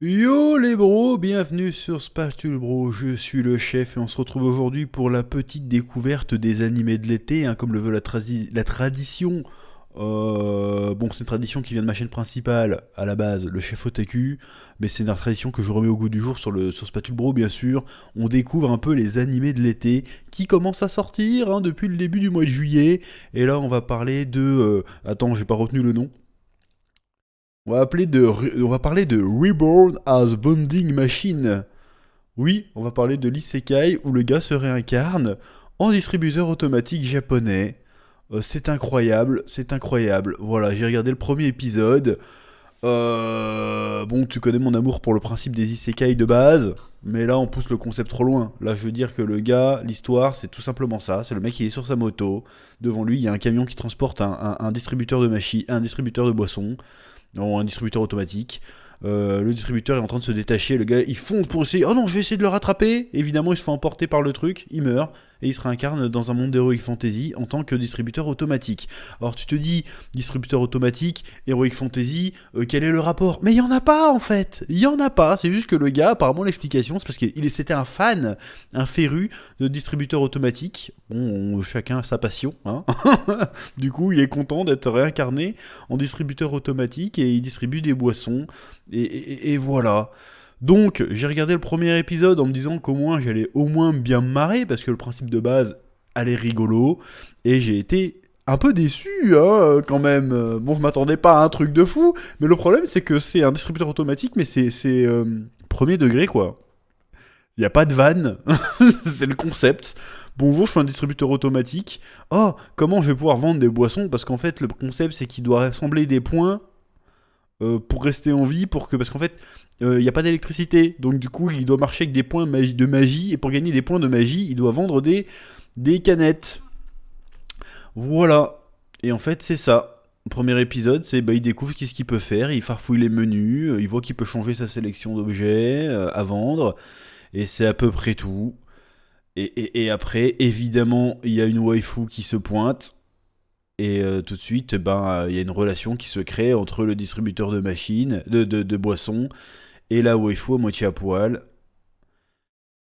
Yo les bros, bienvenue sur Spatule Bro, je suis le chef et on se retrouve aujourd'hui pour la petite découverte des animés de l'été, hein, comme le veut la tradition. Bon, c'est une tradition qui vient de ma chaîne principale, à la base, le chef Otaku, mais c'est une tradition que je remets au goût du jour sur Spatule Bro, bien sûr. On découvre un peu les animés de l'été qui commencent à sortir hein, depuis le début du mois de juillet, et là on va parler de... attends, j'ai pas retenu le nom. On va parler de Reborn as Vending Machine. Oui, on va parler de l'isekai où le gars se réincarne en distributeur automatique japonais. C'est incroyable, c'est incroyable. Voilà, j'ai regardé le premier épisode. Bon, tu connais mon amour pour le principe des isekai de base, mais là on pousse le concept trop loin. Là, je veux dire que le gars, l'histoire, c'est tout simplement ça. C'est le mec qui est sur sa moto. Devant lui, il y a un camion qui transporte un distributeur de machines, un distributeur de boissons en un distributeur automatique. Le distributeur est en train de se détacher, le gars il fonce pour essayer, oh non je vais essayer de le rattraper, évidemment il se fait emporter par le truc, il meurt, et il se réincarne dans un monde d'Heroic Fantasy en tant que distributeur automatique. Alors tu te dis, distributeur automatique, Heroic Fantasy, quel est le rapport? Mais il y en a pas en fait, il y en a pas, c'est juste que le gars, apparemment l'explication, c'est parce qu'il c'était un fan, un féru de distributeur automatique, bon chacun a sa passion, hein. Du coup il est content d'être réincarné en distributeur automatique et il distribue des boissons et voilà. Donc, j'ai regardé le premier épisode en me disant qu'au moins j'allais au moins bien me marrer parce que le principe de base allait rigolo et j'ai été un peu déçu hein, quand même. Bon, je m'attendais pas à un truc de fou, mais le problème c'est que c'est un distributeur automatique, mais c'est premier degré quoi. Il n'y a pas de vanne, c'est le concept. Bonjour, je suis un distributeur automatique. Oh, comment je vais pouvoir vendre des boissons? Parce qu'en fait, le concept c'est qu'il doit rassembler des points pour rester en vie, parce qu'en fait, il n'y a pas d'électricité. Donc du coup, il doit marcher avec des points de magie, et pour gagner des points de magie, il doit vendre des canettes. Voilà. Et en fait, c'est ça. Le premier épisode, c'est il découvre qu'est-ce qu'il peut faire, il farfouille les menus, il voit qu'il peut changer sa sélection d'objets à vendre, et c'est à peu près tout. Et après, évidemment, il y a une waifu qui se pointe, et tout de suite, il y a une relation qui se crée entre le distributeur de machines, de boissons, et la waifu à moitié à poil.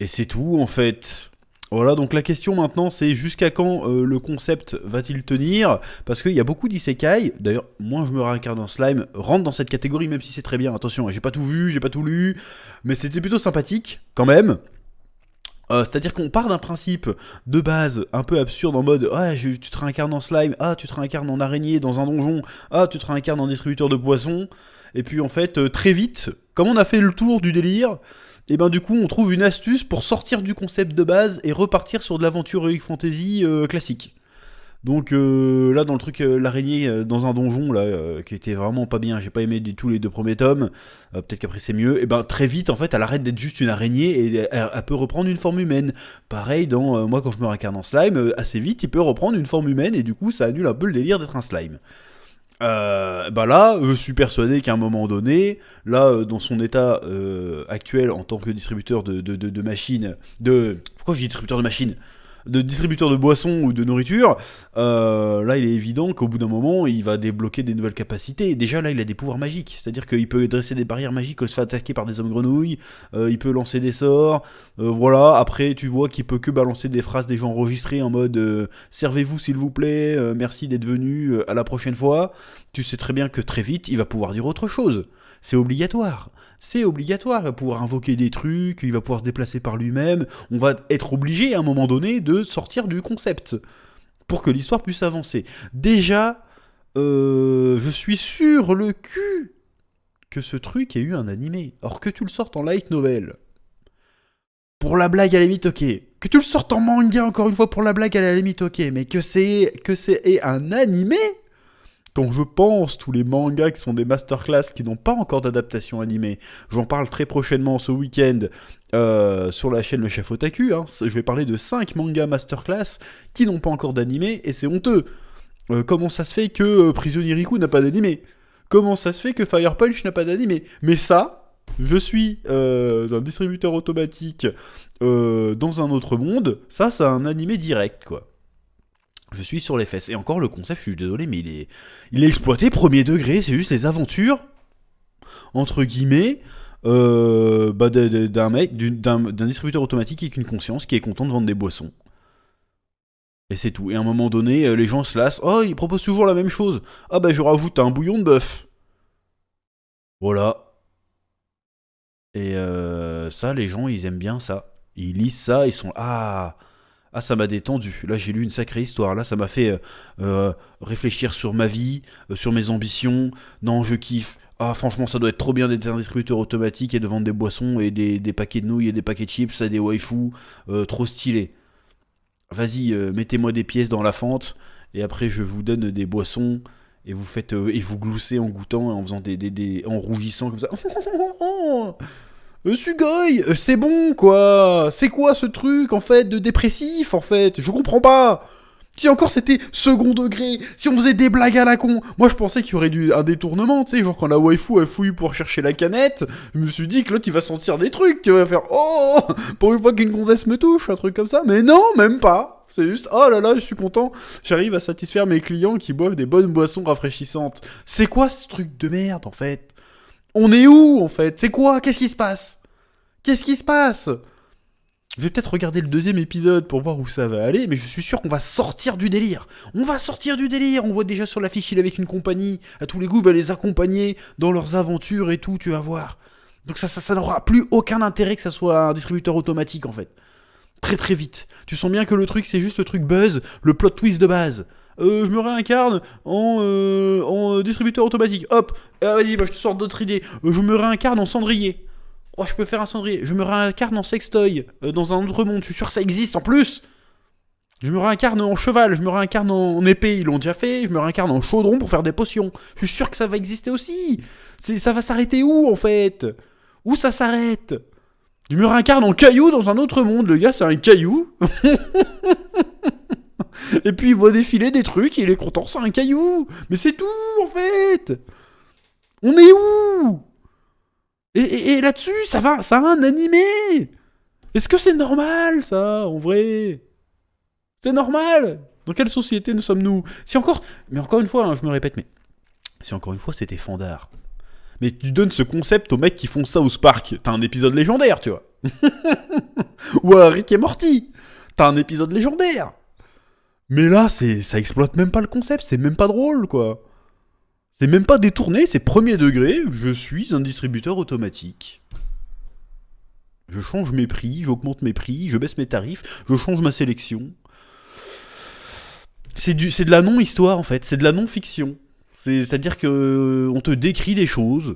Et c'est tout en fait. Voilà, donc la question maintenant c'est jusqu'à quand le concept va-t-il tenir? Parce qu'il y a beaucoup d'isekai, d'ailleurs moi je me réincarne en slime, rentre dans cette catégorie même si c'est très bien, attention, j'ai pas tout vu, j'ai pas tout lu, mais c'était plutôt sympathique quand même. C'est-à-dire qu'on part d'un principe de base un peu absurde en mode ah tu te réincarnes en slime, ah tu te réincarnes en araignée dans un donjon, ah tu te réincarnes en distributeur de boissons, et puis en fait très vite, comme on a fait le tour du délire, et ben du coup on trouve une astuce pour sortir du concept de base et repartir sur de l'aventure Heroic Fantasy classique. Donc là dans le truc l'araignée dans un donjon là qui était vraiment pas bien, j'ai pas aimé du tout les deux premiers tomes. Peut-être qu'après c'est mieux. Et ben très vite en fait elle arrête d'être juste une araignée et elle peut reprendre une forme humaine. Pareil dans moi quand je me réincarne en slime, assez vite il peut reprendre une forme humaine et du coup ça annule un peu le délire d'être un slime. Bah là, je suis persuadé qu'à un moment donné, là, dans son état actuel en tant que distributeur de machines, pourquoi je dis distributeur de machines? De distributeur de boissons ou de nourriture, là il est évident qu'au bout d'un moment il va débloquer des nouvelles capacités. Déjà là il a des pouvoirs magiques, c'est-à-dire qu'il peut dresser des barrières magiques quand il se fait attaquer par des hommes grenouilles, il peut lancer des sorts, voilà. Après tu vois qu'il peut que balancer des phrases déjà enregistrées en mode servez-vous s'il vous plaît, merci d'être venu, à la prochaine fois. Tu sais très bien que très vite il va pouvoir dire autre chose, c'est obligatoire. C'est obligatoire, il va pouvoir invoquer des trucs, il va pouvoir se déplacer par lui-même. On va être obligé à un moment donné de sortir du concept pour que l'histoire puisse avancer. Déjà, je suis sur le cul que ce truc ait eu un animé. Or que tu le sortes en light novel. Pour la blague à la limite, ok. Que tu le sortes en manga encore une fois pour la blague à la limite, ok. Mais que c'est un animé, quand je pense tous les mangas qui sont des masterclass qui n'ont pas encore d'adaptation animée, j'en parle très prochainement ce week-end sur la chaîne Le Chef Otaku, hein. Je vais parler de 5 mangas masterclass qui n'ont pas encore d'animé et c'est honteux. Comment ça se fait que Prisonnier Riku n'a pas d'animé? Comment ça se fait que Fire Punch n'a pas d'animé? Mais ça, je suis un distributeur automatique dans un autre monde, ça c'est un animé direct quoi. Je suis sur les fesses. Et encore, le concept, je suis désolé, mais il est exploité premier degré. C'est juste les aventures, entre guillemets, d'un mec, d'un distributeur automatique avec une conscience qui est content de vendre des boissons. Et c'est tout. Et à un moment donné, les gens se lassent. Oh, ils proposent toujours la même chose. Ah bah je rajoute un bouillon de bœuf. Voilà. Et ça, les gens, ils aiment bien ça. Ils lisent ça, ils sont ah, ça m'a détendu. Là, j'ai lu une sacrée histoire. Là, ça m'a fait réfléchir sur ma vie, sur mes ambitions. Non, je kiffe. Ah, franchement, ça doit être trop bien d'être un distributeur automatique et de vendre des boissons et des paquets de nouilles et des paquets de chips à des waifus. Trop stylé. Vas-y, mettez-moi des pièces dans la fente et après, je vous donne des boissons. Et vous faites et vous gloussez en goûtant et en faisant en rougissant comme ça. Sugoi, c'est bon quoi. C'est quoi ce truc en fait de dépressif en fait. Je comprends pas. Si encore c'était second degré, si on faisait des blagues à la con. Moi je pensais qu'il y aurait un détournement, tu sais, genre quand la waifu elle fouille pour chercher la canette, je me suis dit que l'autre il va sentir des trucs, tu vas faire oh pour une fois qu'une gonzesse me touche, un truc comme ça. Mais non, même pas. C'est juste oh là là, je suis content, j'arrive à satisfaire mes clients qui boivent des bonnes boissons rafraîchissantes. C'est quoi ce truc de merde en fait? On est où en fait? C'est quoi? Qu'est-ce qui se passe? Qu'est-ce qui se passe? Je vais peut-être regarder le deuxième épisode pour voir où ça va aller, mais je suis sûr qu'on va sortir du délire. On va sortir du délire. On voit déjà sur l'affiche, il est avec une compagnie. À tous les coups, il va les accompagner dans leurs aventures et tout, tu vas voir. Donc ça n'aura plus aucun intérêt que ça soit un distributeur automatique, en fait. Très très vite. Tu sens bien que le truc, c'est juste le truc buzz, le plot twist de base. Je me réincarne en distributeur automatique. Hop, vas-y, bah, je te sors d'autres idées. Je me réincarne en cendrier. Oh, je peux faire un cendrier. Je me réincarne en sextoy dans un autre monde. Je suis sûr que ça existe en plus. Je me réincarne en cheval. Je me réincarne en épée. Ils l'ont déjà fait. Je me réincarne en chaudron pour faire des potions. Je suis sûr que ça va exister aussi. Ça va s'arrêter où en fait? Où ça s'arrête? Je me réincarne en caillou dans un autre monde. Le gars, c'est un caillou. Et puis il voit défiler des trucs. Et il est content, c'est un caillou. Mais c'est tout en fait. On est où? Et là-dessus, ça a un animé. Est-ce que c'est normal, ça, en vrai? C'est normal. Dans quelle société nous sommes-nous? Si encore... Mais encore une fois, hein, je me répète, mais... Si encore une fois, c'était fandard. Mais tu donnes ce concept aux mecs qui font ça au Spark. T'as un épisode légendaire, tu vois. Ou à Rick et Morty. T'as un épisode légendaire. Mais là, ça exploite même pas le concept. C'est même pas drôle, quoi. C'est même pas détourné, c'est premier degré, je suis un distributeur automatique. Je change mes prix, j'augmente mes prix, je baisse mes tarifs, je change ma sélection. C'est de la non-histoire en fait, c'est de la non-fiction. C'est-à-dire que on te décrit des choses,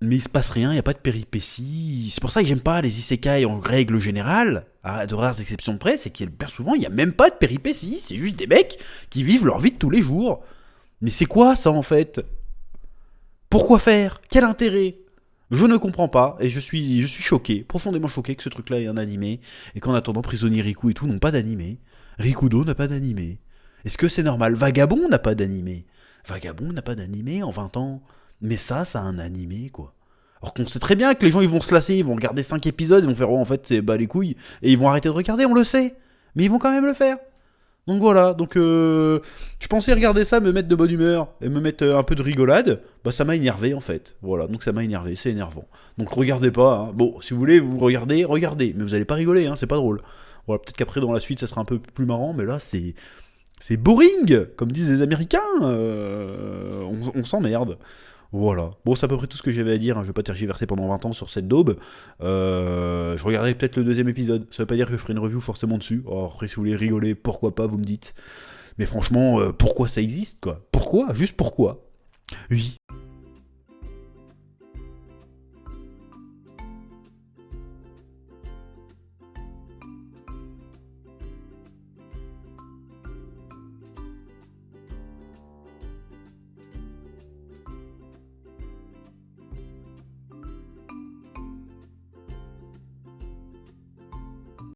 mais il se passe rien, il n'y a pas de péripéties. C'est pour ça que j'aime pas les isekai en règle générale, à de rares exceptions près, c'est que bien souvent il n'y a même pas de péripéties, c'est juste des mecs qui vivent leur vie de tous les jours. Mais c'est quoi ça en fait? Pourquoi faire? Quel intérêt? Je ne comprends pas et je suis choqué, profondément choqué que ce truc-là ait un animé et qu'en attendant Prisonnier Riku et tout n'ont pas d'animé. Rikudo n'a pas d'animé. Est-ce que c'est normal? Vagabond n'a pas d'animé. Vagabond n'a pas d'animé en 20 ans. Mais ça a un animé quoi. Alors qu'on sait très bien que les gens ils vont se lasser, ils vont regarder 5 épisodes, ils vont faire oh en fait c'est bah les couilles et ils vont arrêter de regarder, on le sait. Mais ils vont quand même le faire. Donc voilà, donc je pensais regarder ça, me mettre de bonne humeur et me mettre un peu de rigolade, bah ça m'a énervé en fait. Voilà, donc ça m'a énervé, c'est énervant. Donc regardez pas, hein. Bon, si vous voulez vous regardez, mais vous allez pas rigoler, hein, c'est pas drôle. Voilà, peut-être qu'après dans la suite ça sera un peu plus marrant, mais là c'est boring, comme disent les Américains, on s'emmerde. Voilà. Bon, c'est à peu près tout ce que j'avais à dire. Hein. Je vais pas tergiverser pendant 20 ans sur cette daube. Je regarderai peut-être le deuxième épisode. Ça veut pas dire que je ferai une review forcément dessus. Oh, après, si vous voulez rigoler, pourquoi pas, vous me dites. Mais franchement, pourquoi ça existe, quoi? Pourquoi? Juste pourquoi? Oui.